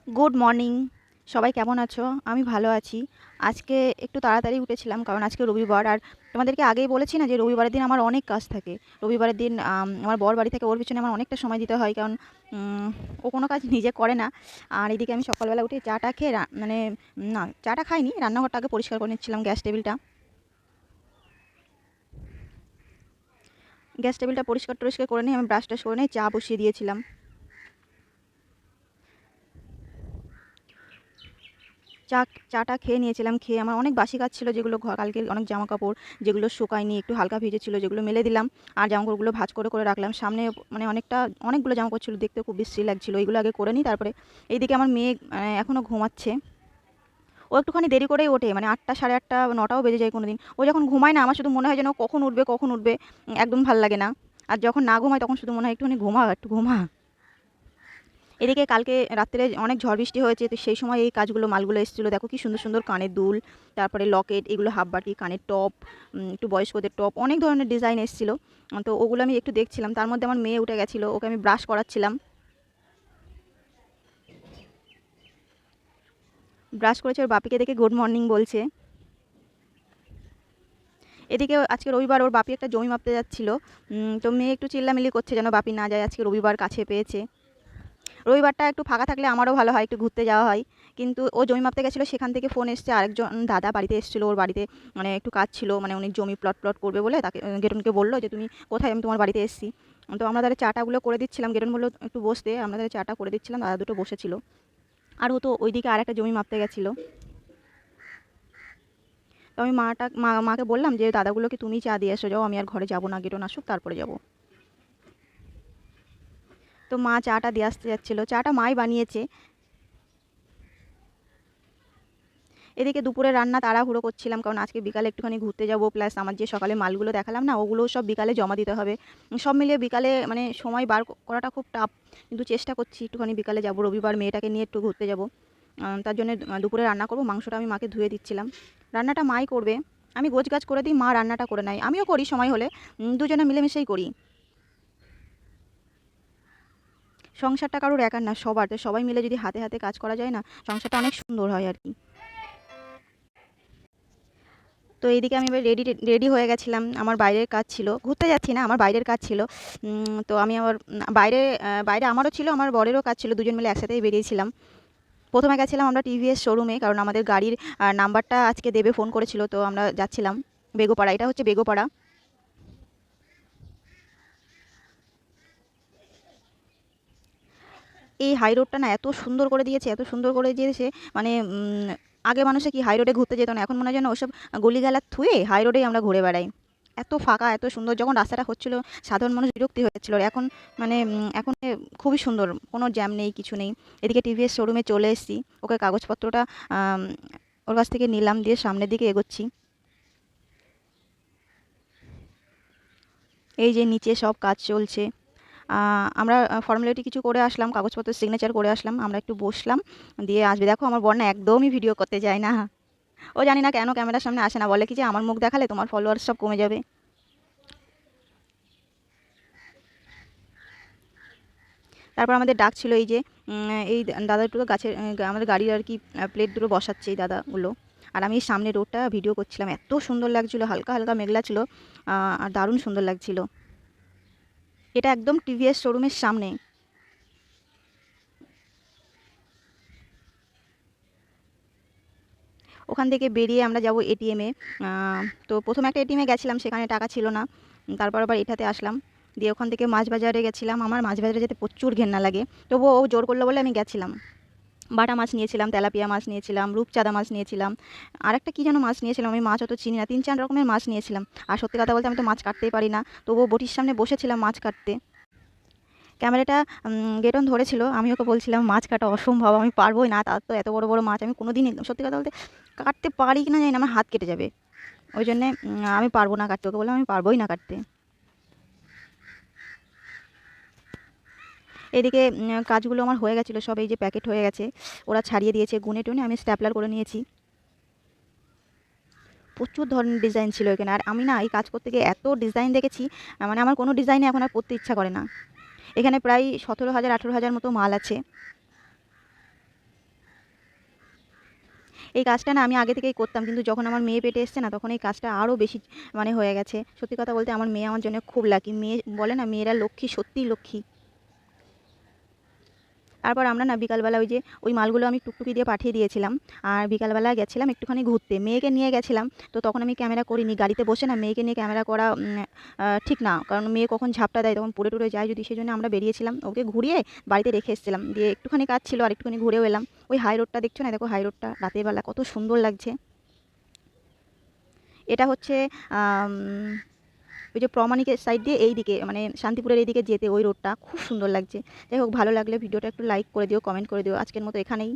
Good morning. সবাই কেমন আছো? আমি ভালো আছি। আজকে একটু তাড়াতাড়ি উঠেছিলাম কারণ আজকে রবিবার। আর তোমাদেরকে আগেই বলেছি না যে রবিবারের দিন আমার অনেক কাজ থাকে। রবিবারের দিন আমার বর বাড়ি থেকে, ওর পিছনে আমার অনেকটা সময় দিতে হয় কারণ ও কোনো কাজ নিজে করে না। আর এদিকে আমি সকালবেলা উঠে চাটা খেয়ে মানে না, চাটা খাইনি, রান্নাঘরটা আগে পরিষ্কার করে নিচ্ছিলাম, গ্যাস টেবিলটা পরিষ্কার টরিষ্কার করে নিয়ে আমি ব্রাশ টাশ করে নিয়ে চা বসিয়ে দিয়েছিলাম। চা চাটা খেয়ে নিয়েছিলাম। খেয়ে আমার অনেক বাসি কাজ ছিল, যেগুলো কালকের অনেক জামা কাপড় যেগুলো শুকায়নি, একটু হালকা ভিজেছিল, যেগুলো মেলে দিলাম। আর জামা কাপড়গুলো ভাঁজ করে করে রাখলাম সামনে। মানে অনেকগুলো জামা কাপড় ছিল, দেখতে খুব বিশ্রী লাগছিল। এগুলো আগে করে নিই, তারপরে এইদিকে আমার মেয়ে এখনও ঘুমাচ্ছে। ও একটুখানি দেরি করেই ওঠে, মানে 8টা, সাড়ে 8টা, 9টাও বেজে যায় কোনোদিন। ও যখন ঘুমায় না, আমার শুধু মনে হয় যেন ও কখন উঠবে কখন উঠবে, একদম ভাল লাগে না। আর যখন না ঘুমায় তখন শুধু মনে হয় একটুখানি ঘুমা, একটু ঘুমা। এদিকে কালকে রাত্রে অনেক ঝড় বৃষ্টি হয়েছে, তো সেই সময় এই কাজগুলো মালগুলো এসেছিলো। দেখো কি সুন্দর সুন্দর কানের দুল, তারপরে লকেট, এগুলো হাফ বাটি, কানের টপ, একটু বয়স্কদের টপ, অনেক ধরনের ডিজাইন এসেছিলো। তো ওগুলো আমি একটু দেখছিলাম। তার মধ্যে আমার মেয়ে উঠে গেছিলো, ওকে আমি ব্রাশ করাচ্ছিলাম। ব্রাশ করেছে, ওর বাপিকে দেখে গুড মর্নিং বলছে। এদিকে আজকে রবিবার, ওর বাপি একটা জমি মাপতে যাচ্ছিল। তো মেয়ে একটু চিল্লামিল্লি করছে যেন বাপি না যায়, আজকে রবিবার কাছে পেয়েছে। রবিবারটা একটু ফাঁকা থাকলে আমারও ভালো হয়, একটু ঘুরতে যাওয়া হয়। কিন্তু ও জমি মাপতে গেছিলো, সেখান থেকে ফোন এসছে, আরেকজন দাদা বাড়িতে এসেছিলো ওর বাড়িতে। মানে একটু কাজ ছিল, মানে উনি জমি প্লট প্লট করবে বলে তাকে, গেটনকে বললো যে তুমি কোথায়, আমি তোমার বাড়িতে এসেছি। তো আমরা তাদের চাটাগুলো করে দিচ্ছিলাম, গেটন বললো একটু বসতে, আমরা তাদের চাটা করে দিচ্ছিলাম, দাদা দুটো বসেছিল। আর ও তো ওইদিকে আর একটা জমি মাপতে গেছিলো। তো আমি মাকে বললাম যে দাদাগুলোকে তুমি চা দিয়ে এসো, যাও, আমি আর ঘরে যাবো না, গেটন আসুক তারপরে যাবো। তো মা চাটা দিয়ে আসতে যাচ্ছিলো, চাটা মাই বানিয়েছে। এদিকে দুপুরে রান্না তাড়াহুড়ো করছিলাম কারণ আজকে বিকালে একটুখানি ঘুরতে যাব, প্লাস আমার যে সকালে মালগুলো দেখালাম না, ওগুলোও সব বিকালে জমা দিতে হবে। সব মিলিয়ে বিকালে মানে সময় বার করাটা খুব টাফ, কিন্তু চেষ্টা করছি একটুখানি বিকালে যাব, রবিবার মেয়েটাকে নিয়ে একটু ঘুরতে যাব। তার জন্য দুপুরে রান্না করব, মাংসটা আমি মাকে ধুয়ে দিচ্ছিলাম। রান্নাটা মাই করবে, আমি গোছগাছ করে দিই, মা রান্নাটা করে নেয়, আমিও করি সময় হলে। দুজনে মিলেমিশেই করি। সংসারটা কারোর একার না, সবার, তো সবাই মিলে যদি হাতে হাতে কাজ করা যায় না, সংসারটা অনেক সুন্দর হয় আর কি। তো এইদিকে আমি এবার রেডি রেডি হয়ে গেছিলাম, আমার বাইরের কাজ ছিল, ঘুরতে যাচ্ছি না, আমার বাইরের কাজ ছিল। তো আমি আমার বাইরে আমারও ছিল, আমার বরেরও কাজ ছিল, দুজন মিলে একসাথেই বেরিয়েছিলাম। প্রথমে গেছিলাম আমরা টিভিএস শোরুমে, কারণ আমাদের গাড়ির নাম্বারটা আজকে দেবে ফোন করেছিল, তো আমরা যাচ্ছিলাম বেগোপাড়া, এটা হচ্ছে বেগোপাড়া। এই হাই রোডটা না এত সুন্দর করে দিয়েছে, এত সুন্দর করে দিয়েছে, মানে আগে মানুষে কি হাই রোডে ঘুরতে যেত না, এখন মনে হয় যেন ওসব গলিগালা থুয়ে হাই রোডেই আমরা ঘুরে বেড়াই। এত ফাঁকা, এত সুন্দর, যখন রাস্তাটা হচ্ছিল সাধারণ মানুষ বিরক্তি হয়েছিল, আর এখন মানে এখন খুবই সুন্দর, কোনো জ্যাম নেই, কিছু নেই। এদিকে টিভিএস শোরুমে চলে এসেছি, ওকে কাগজপত্রটা আম, ওর কাছ থেকে নিলাম, দিয়ে সামনের দিকে এগোচ্ছি। এই যে নিচে সব কাজ চলছে। আমরা ফর্মালিটি কিছু করে আসলাম, কাগজপত্র সিগনেচার করে আসলাম, আমরা একটু বসলাম, দিয়ে আসবে। দেখো আমার বর না একদমই ভিডিও করতে যায় না, ও জানি না কেন ক্যামেরার সামনে আসে না, বলে কি যে আমার মুখ দেখালে তোমার ফলোয়ার্স সব কমে যাবে। তারপর আমাদের ডাক ছিল, এই যে এই দাদা দুটো গাছের আমাদের গাড়ির আর কি প্লেট দুটো বসাচ্ছে এই দাদাগুলো। আর আমি সামনে রোডটা ভিডিও করছিলাম, এত সুন্দর লাগছিল, হালকা হালকা মেঘলা ছিল, আর দারুণ সুন্দর লাগছিল। এটা একদম টিভিএস শোরুমের সামনে। ওখান থেকে বেরিয়ে আমরা যাব এটিএমে। তো প্রথমে একটা এটিএমে গেছিলাম, সেখানে টাকা ছিল না। তারপর আবার এটাতে আসলাম, দিয়ে ওখান থেকে মাছ বাজারে গেছিলাম। আমার মাছ বাজারে যেতে প্রচুর ঘেন্না লাগে, তবুও ও জোর করলো বলে আমি গেছিলাম। বাটা মাছ নিয়েছিলাম, তেলাপিয়া মাছ নিয়েছিলাম, রূপচাঁদা মাছ নিয়েছিলাম, আর একটা কী যেন মাছ নিয়েছিলাম, আমি মাছ অত চিনি না, 3-4 রকমের মাছ নিয়েছিলাম। আর সত্যি কথা বলতে আমি তো মাছ কাটতেই পারি না, তবুও বটির সামনে বসেছিলাম মাছ কাটতে। ক্যামেরাটা গেটন ধরেছিল, আমি ওকে বলছিলাম মাছ কাটা অসম্ভব, আমি পারবোই না, তার তো এত বড় বড় মাছ আমি কোনো দিনই সত্যি কথা বলতে কাটতে পারি কি না জানি না, আমার হাত কেটে যাবে। ওই জন্যে আমি পারবো না কাটতে, ওকে বললাম আমি পারবোই না কাটতে। এদিকে কাজগুলো আমার হয়ে গেছিলো সব, এই যে প্যাকেট হয়ে গেছে, ওরা ছাড়িয়ে দিয়েছে, গুনে টুনে আমি স্ট্যাপলার করে নিয়েছি। প্রচুর ধরনের ডিজাইন ছিল এখানে, আর আমি না এই কাজ করতে গিয়ে এত ডিজাইন দেখেছি, মানে আমার কোনো ডিজাইনে এখন আর পরতে ইচ্ছা করে না। এখানে প্রায় 17,000 18,000 মতো মাল আছে। এই কাজটা না আমি আগে থেকেই করতাম, কিন্তু যখন আমার মেয়ে পেটে এসছে না তখন এই কাজটা আরও বেশি মানে হয়ে গেছে। সত্যি কথা বলতে আমার মেয়ে আমার জন্য খুব লাকি। মেয়ে বলে না, মেয়েরা লক্ষ্মী, সত্যিই লক্ষ্মী। তারপর আমরা না বিকালবেলা ওই যে ওই মালগুলো আমি টুকটুকি দিয়ে পাঠিয়ে দিয়েছিলাম। আর বিকালবেলা গেছিলাম একটুখানি ঘুরতে, মেয়েকে নিয়ে গেছিলাম। তো তখন আমি ক্যামেরা করিনি, গাড়িতে বসে না মেয়েকে নিয়ে ক্যামেরা করা ঠিক না, কারণ মেয়ে কখন ঝাপটা দেয় তখন পড়ে টুরে যায় যদি, সেই জন্য আমরা বেরিয়েছিলাম, ওকে ঘুরিয়ে বাড়িতে রেখে এসেছিলাম। দিয়ে একটুখানি কাজ ছিল আর একটুখানি ঘুরেও এলাম। ওই হাই রোডটা দেখছো না, দেখো হাই রোডটা রাতের বেলা কত সুন্দর লাগছে। এটা হচ্ছে আম, ওই যে প্রমাণিকের সাইড দিয়ে এই দিকে মানে শান্তিপুরের এই দিকে যেতে ওই রোডটা খুব সুন্দর লাগছে। যাই হোক, ভালো লাগলে ভিডিওটা একটু লাইক করে দিও, কমেন্ট করে দিও। আজকের মতো এখানেই।